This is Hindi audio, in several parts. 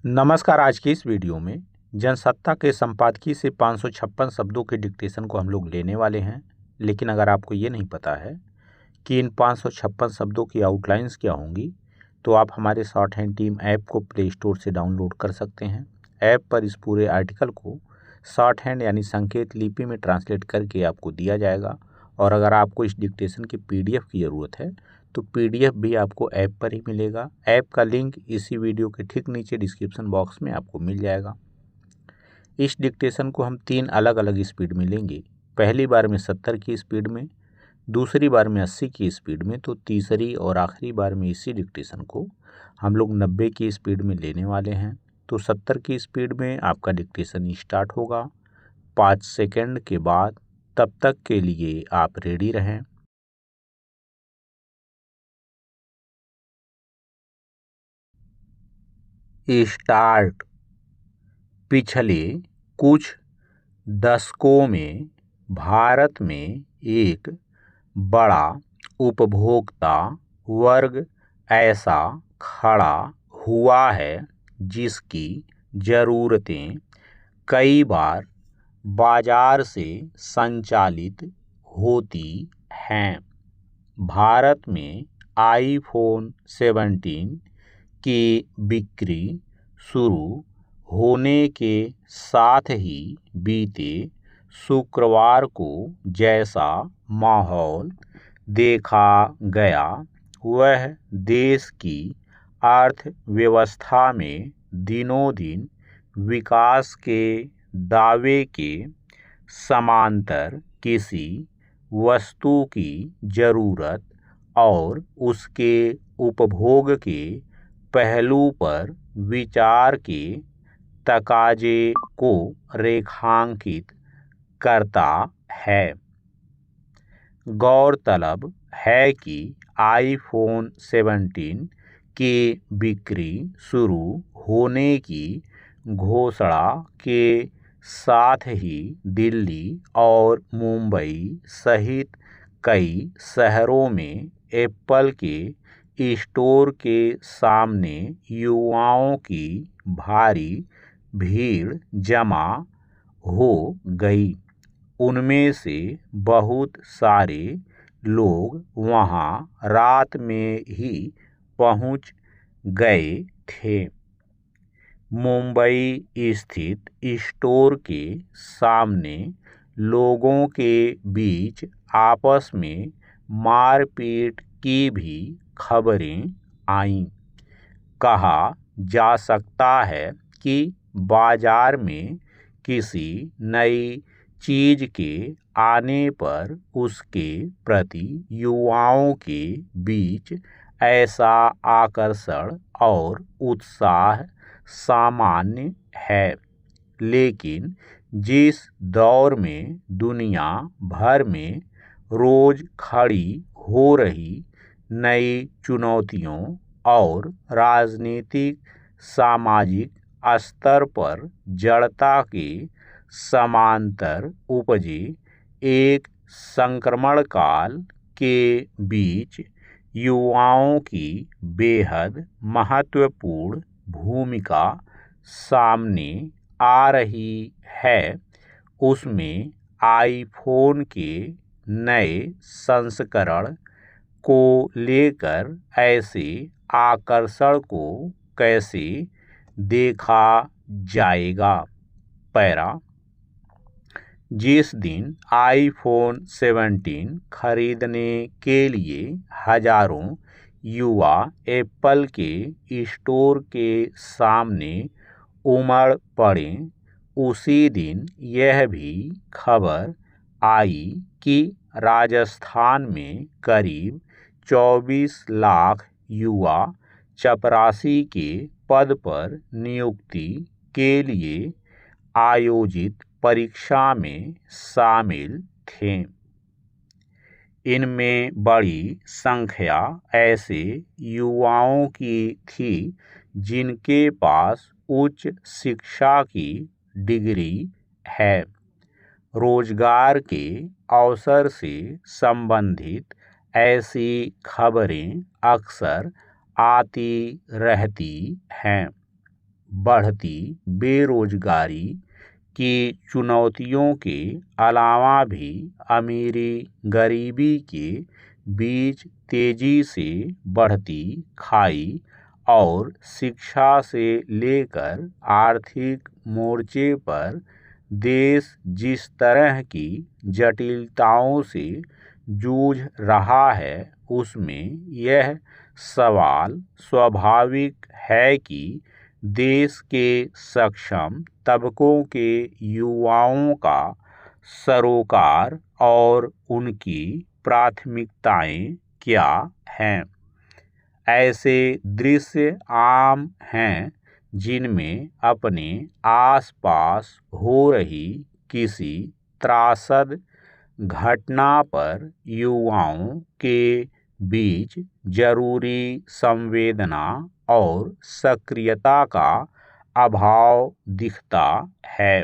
नमस्कार। आज की इस वीडियो में जनसत्ता के संपादकीय से 556 शब्दों के डिक्टेशन को हम लोग लेने वाले हैं। लेकिन अगर आपको ये नहीं पता है कि इन 556 शब्दों की आउटलाइंस क्या होंगी, तो आप हमारे शॉर्ट हैंड टीम ऐप को प्ले स्टोर से डाउनलोड कर सकते हैं। ऐप पर इस पूरे आर्टिकल को शॉर्ट हैंड यानी संकेत लिपि में ट्रांसलेट करके आपको दिया जाएगा। और अगर आपको इस डिक्टेशन की PDF की ज़रूरत है तो PDF भी आपको ऐप पर ही मिलेगा। ऐप का लिंक इसी वीडियो के ठीक नीचे डिस्क्रिप्शन बॉक्स में आपको मिल जाएगा। इस डिक्टेशन को हम 3 अलग अलग स्पीड में लेंगे। पहली बार में 70 की स्पीड में, दूसरी बार में 80 की स्पीड में, तो तीसरी और आखिरी बार में इसी डिक्टेशन को हम लोग 90 की स्पीड में लेने वाले हैं। तो 70 की स्पीड में आपका डिक्टेशन स्टार्ट होगा 5 सेकंड के बाद। तब तक के लिए आप रेडी रहें। स्टार्ट। पिछले कुछ दशकों में भारत में एक बड़ा उपभोक्ता वर्ग ऐसा खड़ा हुआ है जिसकी ज़रूरतें कई बार बाजार से संचालित होती हैं। भारत में आईफोन 17 की बिक्री शुरू होने के साथ ही बीते शुक्रवार को जैसा माहौल देखा गया, वह देश की अर्थव्यवस्था में दिनों दिन विकास के दावे के समांतर किसी वस्तु की ज़रूरत और उसके उपभोग के पहलू पर विचार के तकाजे को रेखांकित करता है। गौरतलब है कि आईफोन 17 की बिक्री शुरू होने की घोषणा के साथ ही दिल्ली और मुंबई सहित कई शहरों में एप्पल के स्टोर के सामने युवाओं की भारी भीड़ जमा हो गई। उनमें से बहुत सारे लोग वहां रात में ही पहुंच गए थे। मुंबई स्थित स्टोर के सामने लोगों के बीच आपस में मारपीट की भी खबरें आईं। कहा जा सकता है कि बाजार में किसी नई चीज के आने पर उसके प्रति युवाओं के बीच ऐसा आकर्षण और उत्साह सामान्य है। लेकिन जिस दौर में दुनिया भर में रोज खड़ी हो रही नई चुनौतियों और राजनीतिक सामाजिक स्तर पर जड़ता के समांतर उपजे एक संक्रमण काल के बीच युवाओं की बेहद महत्वपूर्ण भूमिका सामने आ रही है, उसमें आईफोन के नए संस्करण को लेकर ऐसे आकर्षण को कैसे देखा जाएगा। पैरा। जिस दिन आईफोन 17 खरीदने के लिए हजारों युवा एप्पल के स्टोर के सामने उमड़ पड़े, उसी दिन यह भी खबर आई कि राजस्थान में करीब 24 लाख युवा चपरासी के पद पर नियुक्ति के लिए आयोजित परीक्षा में शामिल थे। इनमें बड़ी संख्या ऐसे युवाओं की थी जिनके पास उच्च शिक्षा की डिग्री है। रोजगार के अवसर से संबंधित ऐसी खबरें अक्सर आती रहती हैं। बढ़ती बेरोजगारी की चुनौतियों के अलावा भी अमीरी गरीबी के बीच तेजी से बढ़ती खाई और शिक्षा से लेकर आर्थिक मोर्चे पर देश जिस तरह की जटिलताओं से जूझ रहा है उसमें यह सवाल स्वाभाविक है कि देश के सक्षम तबकों के युवाओं का सरोकार और उनकी प्राथमिकताएं क्या हैं। ऐसे दृश्य आम हैं जिनमें अपने आसपास हो रही किसी त्रासद घटना पर युवाओं के बीच जरूरी संवेदना और सक्रियता का अभाव दिखता है।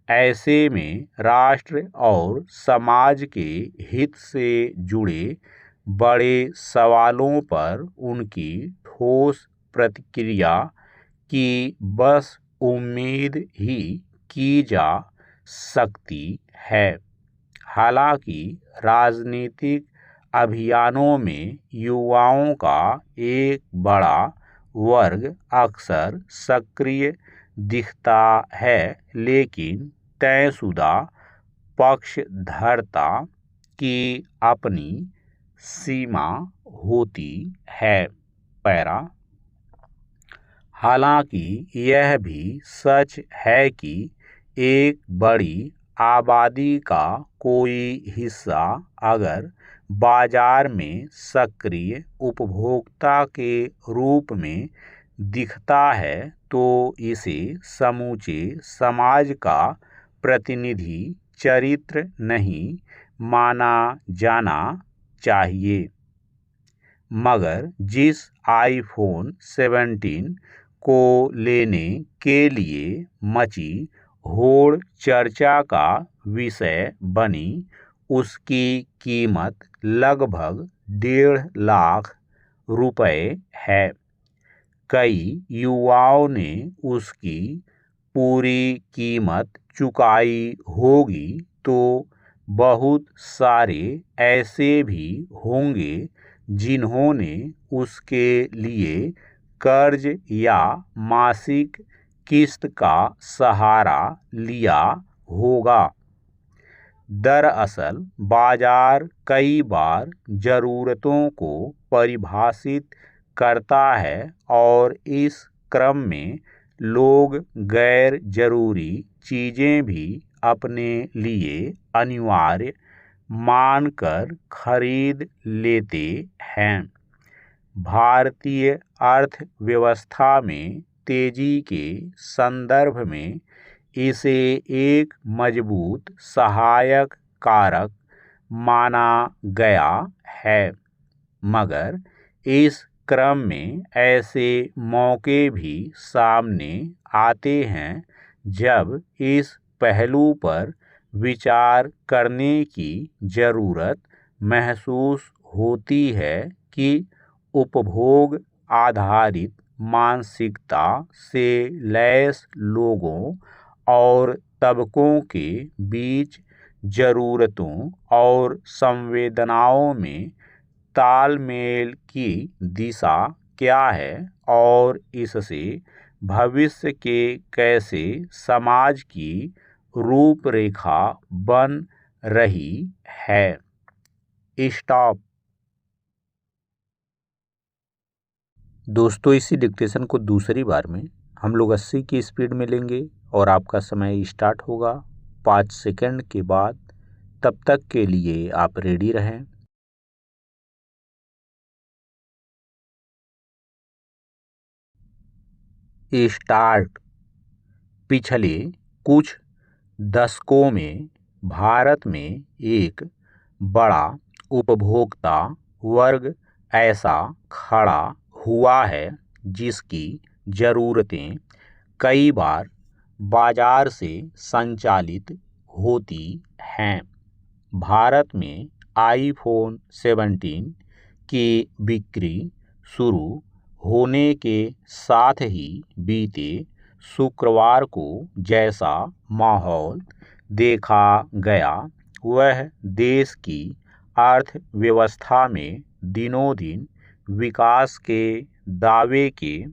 ऐसे में राष्ट्र और समाज के हित से जुड़े बड़े सवालों पर उनकी ठोस प्रतिक्रिया की बस उम्मीद ही की जा सकती है। हालांकि राजनीतिक अभियानों में युवाओं का एक बड़ा वर्ग अक्सर सक्रिय दिखता है, लेकिन तयशुदा पक्षधरता की अपनी सीमा होती है। पैरा हालांकि यह भी सच है कि एक बड़ी आबादी का कोई हिस्सा अगर बाजार में सक्रिय उपभोक्ता के रूप में दिखता है तो इसे समूचे समाज का प्रतिनिधि चरित्र नहीं माना जाना चाहिए। मगर जिस आईफोन 17 को लेने के लिए मची होड़ चर्चा का विषय बनी, उसकी कीमत लगभग 1.5 लाख रुपए है। कई युवाओं ने उसकी पूरी कीमत चुकाई होगी तो बहुत सारे ऐसे भी होंगे जिन्होंने उसके लिए कर्ज या मासिक किस्त का सहारा लिया होगा। दरअसल बाजार कई बार जरूरतों को परिभाषित करता है और इस क्रम में लोग गैर जरूरी चीजें भी अपने लिए अनिवार्य मानकर खरीद लेते हैं। भारतीय अर्थव्यवस्था में तेजी के संदर्भ में इसे एक मजबूत सहायक कारक माना गया है, मगर इस क्रम में ऐसे मौके भी सामने आते हैं जब इस पहलू पर विचार करने की जरूरत महसूस होती है कि उपभोग आधारित मानसिकता से लैस लोगों और तबकों के बीच जरूरतों और संवेदनाओं में तालमेल की दिशा क्या है और इससे भविष्य के कैसे समाज की रूपरेखा बन रही है। स्टॉप। दोस्तों, इसी डिक्टेशन को दूसरी बार में हम लोग 80 की स्पीड में लेंगे और आपका समय स्टार्ट होगा 5 सेकंड के बाद। तब तक के लिए आप रेडी रहें। स्टार्ट। पिछले कुछ दशकों में भारत में एक बड़ा उपभोक्ता वर्ग ऐसा खड़ा हुआ है जिसकी ज़रूरतें कई बार बाजार से संचालित होती हैं। भारत में आईफोन 17 की बिक्री शुरू होने के साथ ही बीते शुक्रवार को जैसा माहौल देखा गया वह देश की अर्थव्यवस्था में दिनों दिन विकास के दावे के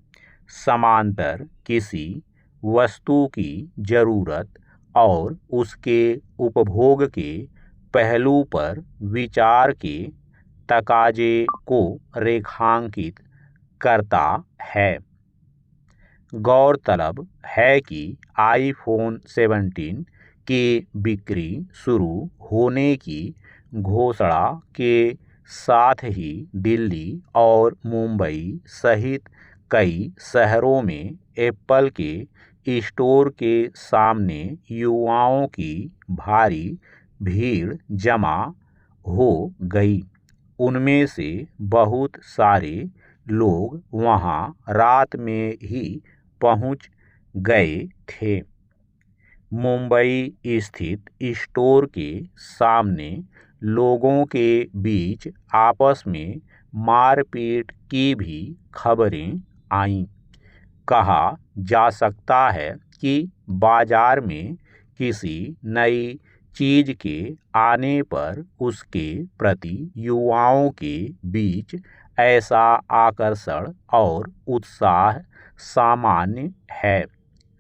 समांतर किसी वस्तु की जरूरत और उसके उपभोग के पहलू पर विचार के तकाजे को रेखांकित करता है। गौरतलब है कि आईफोन 17 की बिक्री शुरू होने की घोषणा के साथ ही दिल्ली और मुंबई सहित कई शहरों में एप्पल के स्टोर के सामने युवाओं की भारी भीड़ जमा हो गई। उनमें से बहुत सारे लोग वहां रात में ही पहुंच गए थे। मुंबई स्थित स्टोर के सामने लोगों के बीच आपस में मारपीट की भी खबरें आईं। कहा जा सकता है कि बाजार में किसी नई चीज के आने पर उसके प्रति युवाओं के बीच ऐसा आकर्षण और उत्साह सामान्य है।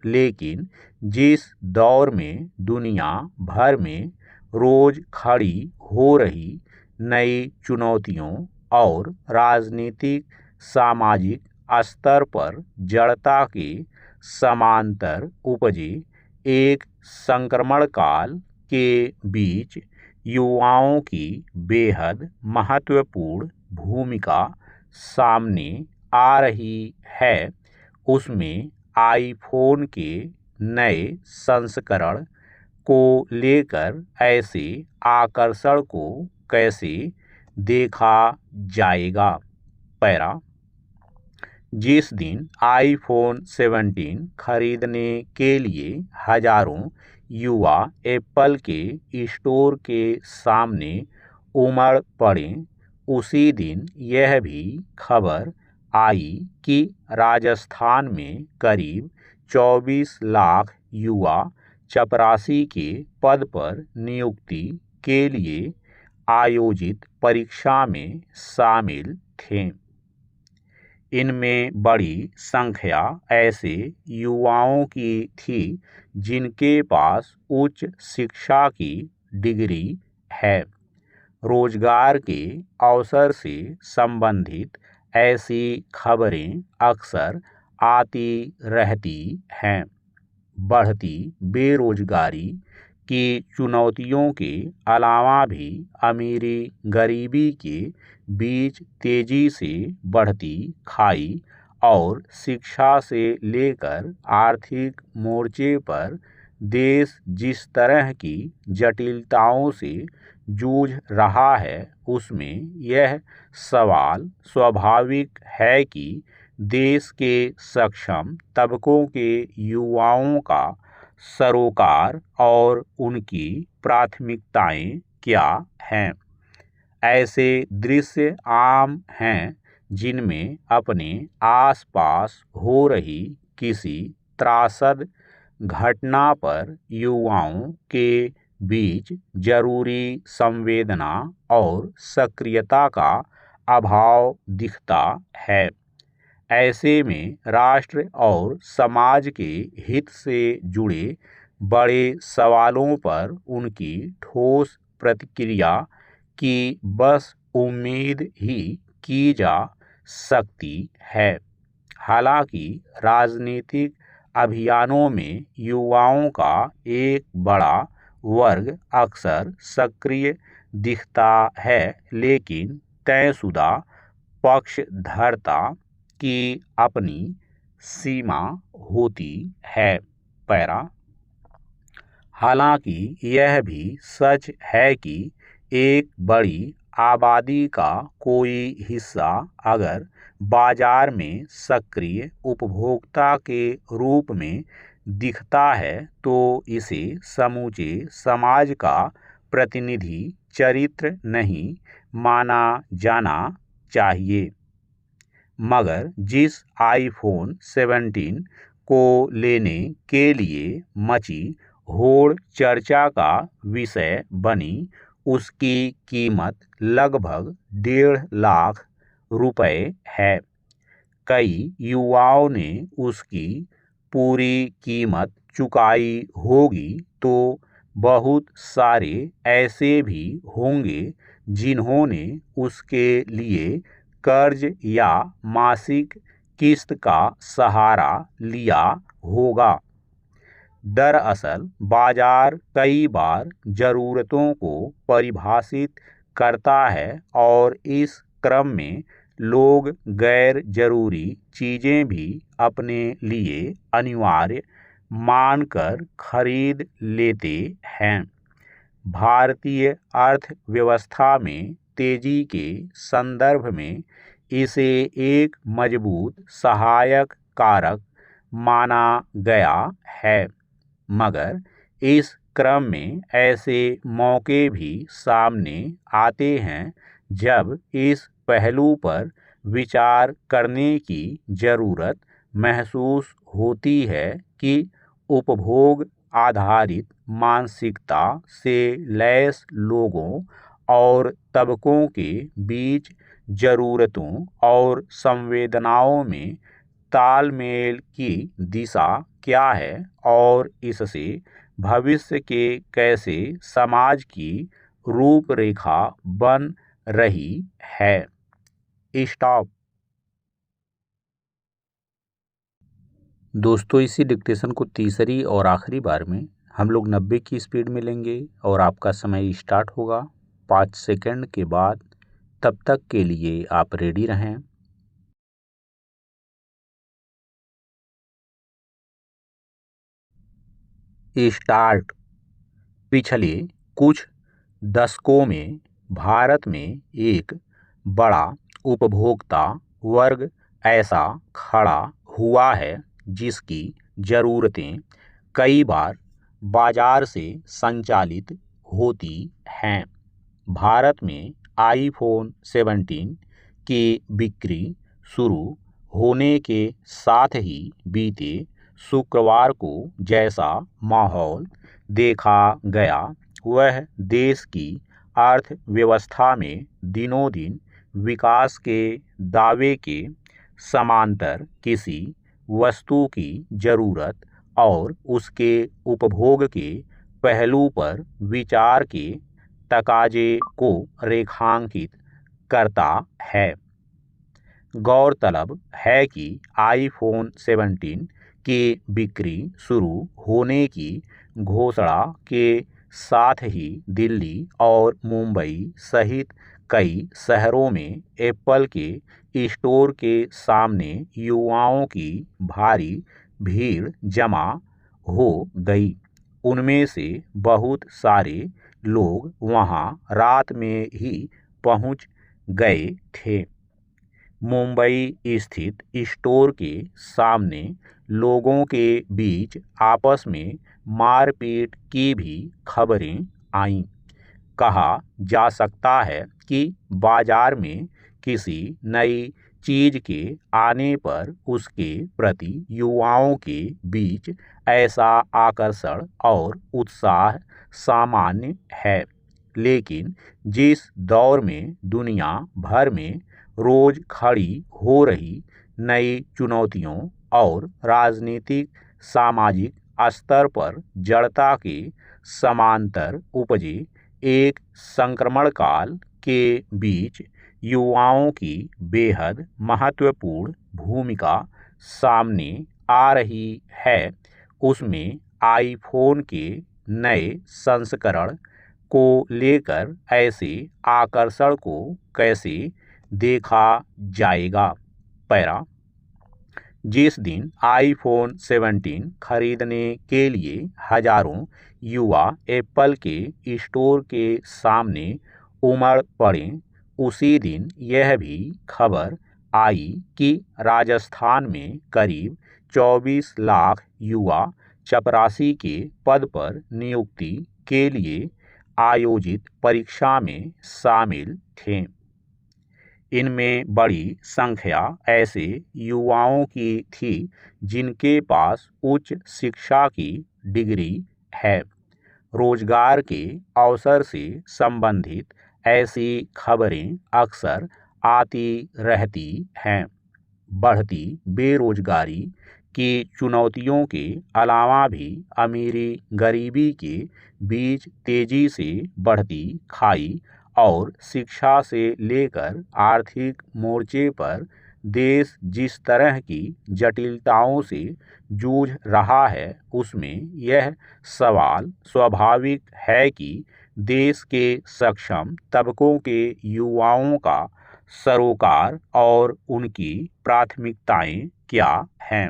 लेकिन जिस दौर में दुनिया भर में रोज खड़ी हो रही नई चुनौतियों और राजनीतिक सामाजिक स्तर पर जड़ता के समांतर उपजे एक संक्रमण काल के बीच युवाओं की बेहद महत्वपूर्ण भूमिका सामने आ रही है, उसमें आईफोन के नए संस्करण को लेकर ऐसे आकर्षण को कैसे देखा जाएगा। पैरा जिस दिन आईफोन 17 खरीदने के लिए हजारों युवा एप्पल के स्टोर के सामने उमड़ पड़े, उसी दिन यह भी खबर आई कि राजस्थान में करीब 24 लाख युवा चपरासी के पद पर नियुक्ति के लिए आयोजित परीक्षा में शामिल थे। इनमें बड़ी संख्या ऐसे युवाओं की थी जिनके पास उच्च शिक्षा की डिग्री है। रोजगार के अवसर से संबंधित ऐसी खबरें अक्सर आती रहती हैं। बढ़ती बेरोजगारी की चुनौतियों के अलावा भी अमीरी गरीबी के बीच तेजी से बढ़ती खाई और शिक्षा से लेकर आर्थिक मोर्चे पर देश जिस तरह की जटिलताओं से जूझ रहा है, उसमें यह सवाल स्वाभाविक है कि देश के सक्षम तबकों के युवाओं का सरोकार और उनकी प्राथमिकताएं क्या हैं। ऐसे दृश्य आम हैं जिनमें अपने आसपास हो रही किसी त्रासद घटना पर युवाओं के बीच जरूरी संवेदना और सक्रियता का अभाव दिखता है। ऐसे में राष्ट्र और समाज के हित से जुड़े बड़े सवालों पर उनकी ठोस प्रतिक्रिया की बस उम्मीद ही की जा सकती है। हालांकि राजनीतिक अभियानों में युवाओं का एक बड़ा वर्ग अक्सर सक्रिय दिखता है, लेकिन तयशुदा पक्षधरता की अपनी सीमा होती है। पैरा हालांकि यह भी सच है कि एक बड़ी आबादी का कोई हिस्सा अगर बाजार में सक्रिय उपभोक्ता के रूप में दिखता है तो इसे समूचे समाज का प्रतिनिधि चरित्र नहीं माना जाना चाहिए। मगर जिस आईफोन 17 को लेने के लिए मची होड़ चर्चा का विषय बनी, उसकी कीमत लगभग 1.5 लाख रुपए है। कई युवाओं ने उसकी पूरी कीमत चुकाई होगी, तो बहुत सारे ऐसे भी होंगे जिन्होंने उसके लिए कर्ज या मासिक किस्त का सहारा लिया होगा। दरअसल बाजार कई बार ज़रूरतों को परिभाषित करता है और इस क्रम में लोग गैर जरूरी चीज़ें भी अपने लिए अनिवार्य मानकर खरीद लेते हैं। भारतीय अर्थव्यवस्था में तेजी के संदर्भ में इसे एक मजबूत सहायक कारक माना गया है, मगर इस क्रम में ऐसे मौके भी सामने आते हैं जब इस पहलू पर विचार करने की ज़रूरत महसूस होती है कि उपभोग आधारित मानसिकता से लैस लोगों और तबकों के बीच ज़रूरतों और संवेदनाओं में तालमेल की दिशा क्या है और इससे भविष्य के कैसे समाज की रूपरेखा बन रही है। स्टॉप। दोस्तों, इसी डिक्टेशन को तीसरी और आखिरी बार में हम लोग 90 की स्पीड में लेंगे और आपका समय स्टार्ट होगा 5 सेकंड के बाद। तब तक के लिए आप रेडी रहें। स्टार्ट। पिछले कुछ दशकों में भारत में एक बड़ा उपभोक्ता वर्ग ऐसा खड़ा हुआ है जिसकी ज़रूरतें कई बार बाजार से संचालित होती हैं। भारत में आईफोन 17 की बिक्री शुरू होने के साथ ही बीते शुक्रवार को जैसा माहौल देखा गया, वह देश की अर्थव्यवस्था में दिनों दिन विकास के दावे के समांतर किसी वस्तु की ज़रूरत और उसके उपभोग के पहलू पर विचार के तकाजे को रेखांकित करता है। गौरतलब है कि आईफोन 17 की बिक्री शुरू होने की घोषणा के साथ ही दिल्ली और मुंबई सहित कई शहरों में एप्पल के स्टोर के सामने युवाओं की भारी भीड़ जमा हो गई। उनमें से बहुत सारे लोग वहां रात में ही पहुंच गए थे। मुंबई स्थित स्टोर के सामने लोगों के बीच आपस में मारपीट की भी खबरें आईं। कहा जा सकता है कि बाजार में किसी नई चीज के आने पर उसके प्रति युवाओं के बीच ऐसा आकर्षण और उत्साह सामान्य है। लेकिन जिस दौर में दुनिया भर में रोज खड़ी हो रही नई चुनौतियों और राजनीतिक सामाजिक स्तर पर जड़ता के समांतर उपजे एक संक्रमण काल के बीच युवाओं की बेहद महत्वपूर्ण भूमिका सामने आ रही है, उसमें आईफोन के नए संस्करण को लेकर ऐसे आकर्षण को कैसे देखा जाएगा। पैरा। जिस दिन आईफोन 17 खरीदने के लिए हजारों युवा एप्पल के स्टोर के सामने उमड़ पड़े, उसी दिन यह भी खबर आई कि राजस्थान में करीब 24 लाख युवा चपरासी के पद पर नियुक्ति के लिए आयोजित परीक्षा में शामिल थे। इनमें बड़ी संख्या ऐसे युवाओं की थी जिनके पास उच्च शिक्षा की डिग्री है। रोजगार के अवसर से संबंधित ऐसी खबरें अक्सर आती रहती हैं। बढ़ती बेरोजगारी की चुनौतियों के अलावा भी अमीरी गरीबी के बीच तेजी से बढ़ती खाई और शिक्षा से लेकर आर्थिक मोर्चे पर देश जिस तरह की जटिलताओं से जूझ रहा है, उसमें यह सवाल स्वाभाविक है कि देश के सक्षम तबकों के युवाओं का सरोकार और उनकी प्राथमिकताएं क्या हैं।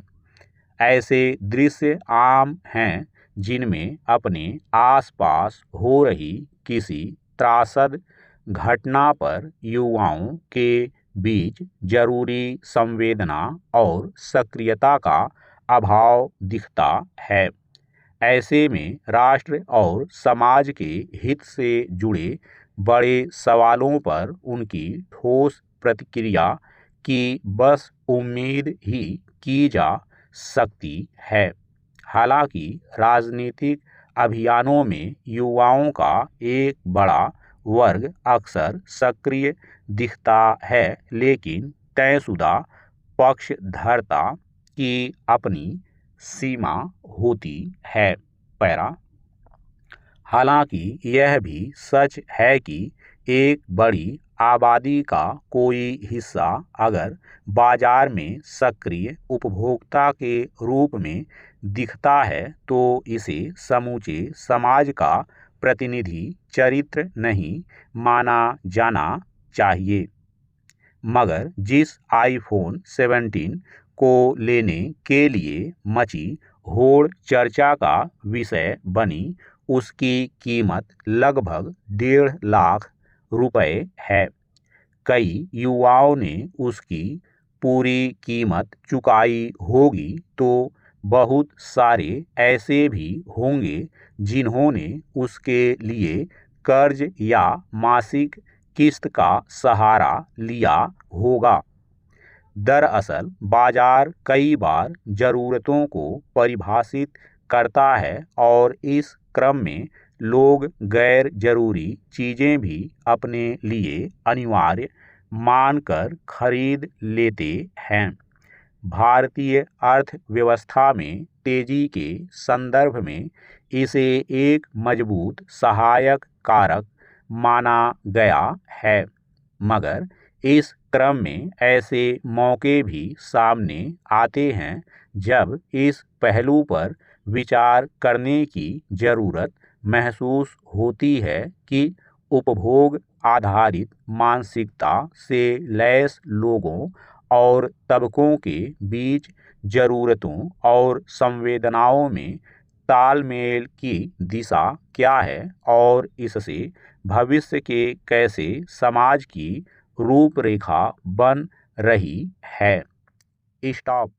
ऐसे दृश्य आम हैं जिनमें अपने आसपास हो रही किसी त्रासद घटना पर युवाओं के बीच जरूरी संवेदना और सक्रियता का अभाव दिखता है। ऐसे में राष्ट्र और समाज के हित से जुड़े बड़े सवालों पर उनकी ठोस प्रतिक्रिया की बस उम्मीद ही की जा सकती है। हालांकि राजनीतिक अभियानों में युवाओं का एक बड़ा वर्ग अक्सर सक्रिय दिखता है, लेकिन तयशुदा पक्षधरता की अपनी सीमा होती है। पैरा हालांकि यह भी सच है कि एक बड़ी आबादी का कोई हिस्सा अगर बाजार में सक्रिय उपभोक्ता के रूप में दिखता है तो इसे समूचे समाज का प्रतिनिधि चरित्र नहीं माना जाना चाहिए। मगर जिस आईफोन 17 को लेने के लिए मची होड़ चर्चा का विषय बनी, उसकी कीमत लगभग 1.5 लाख रुपए है। कई युवाओं ने उसकी पूरी कीमत चुकाई होगी, तो बहुत सारे ऐसे भी होंगे जिन्होंने उसके लिए कर्ज या मासिक किस्त का सहारा लिया होगा। दरअसल बाजार कई बार जरूरतों को परिभाषित करता है और इस क्रम में लोग गैर जरूरी चीजें भी अपने लिए अनिवार्य मानकर खरीद लेते हैं। भारतीय अर्थव्यवस्था में तेजी के संदर्भ में इसे एक मजबूत सहायक कारक माना गया है। मगर इस क्रम में ऐसे मौके भी सामने आते हैं जब इस पहलू पर विचार करने की जरूरत महसूस होती है कि उपभोग आधारित मानसिकता से लैस लोगों और तबकों के बीच जरूरतों और संवेदनाओं में तालमेल की दिशा क्या है और इससे भविष्य के कैसे समाज की रूपरेखा बन रही है। स्टॉप।